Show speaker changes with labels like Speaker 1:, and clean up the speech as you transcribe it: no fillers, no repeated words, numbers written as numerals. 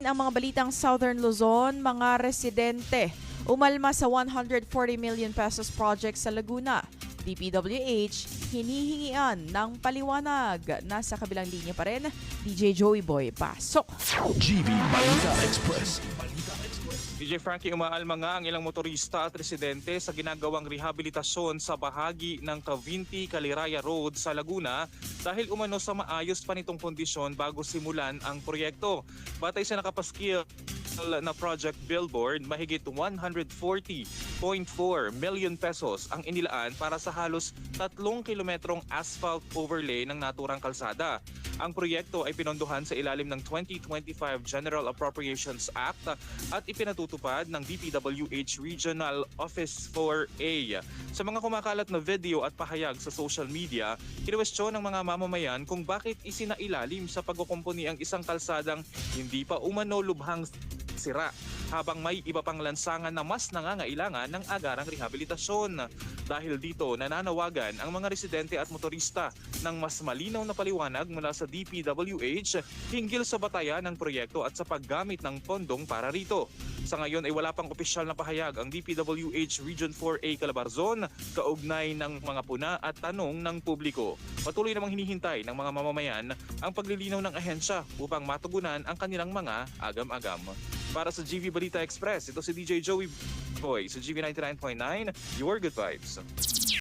Speaker 1: Ang mga balitang Southern Luzon, mga residente umalma sa 140 million pesos project sa Laguna. DPWH hinihingian ng paliwanag. Nasa kabilang linya pa rin, DJ Joey Boy, pasok.
Speaker 2: GB Balita Express.
Speaker 3: DJ Frankie, umaalma nga ang ilang motorista at residente sa ginagawang rehabilitasyon sa bahagi ng Cavinti-Caliraya Road sa Laguna dahil umano sa maayos pa nitong kondisyon bago simulan ang proyekto. Batay sa nakapaskil na project billboard, mahigit 140.4 million pesos ang inilaan para sa halos 3 kilometrong asphalt overlay ng naturang kalsada. Ang proyekto ay pinondohan sa ilalim ng 2025 General Appropriations Act at ipinatutupad ng DPWH Regional Office 4A. Sa mga kumakalat na video at pahayag sa social media, kinwestiyon ng mga mamamayan kung bakit isinailalim sa pagkukumpuni ang isang kalsadang hindi pa umano lubhang sira, habang may iba pang lansangan na mas nangangailangan ng agarang rehabilitasyon. Dahil dito, nananawagan ang mga residente at motorista ng mas malinaw na paliwanag mula sa DPWH hinggil sa batayan ng proyekto at sa paggamit ng pondong para rito. Sa ngayon ay wala pang opisyal na pahayag ang DPWH Region 4A Calabarzon kaugnay ng mga puna at tanong ng publiko. Patuloy namang hinihintay ng mga mamamayan ang paglilinaw ng ahensya upang matugunan ang kanilang mga agam-agam. Para sa GV Balita Express, ito si DJ Joey Boy sa GV 99.9, Your Good Vibes.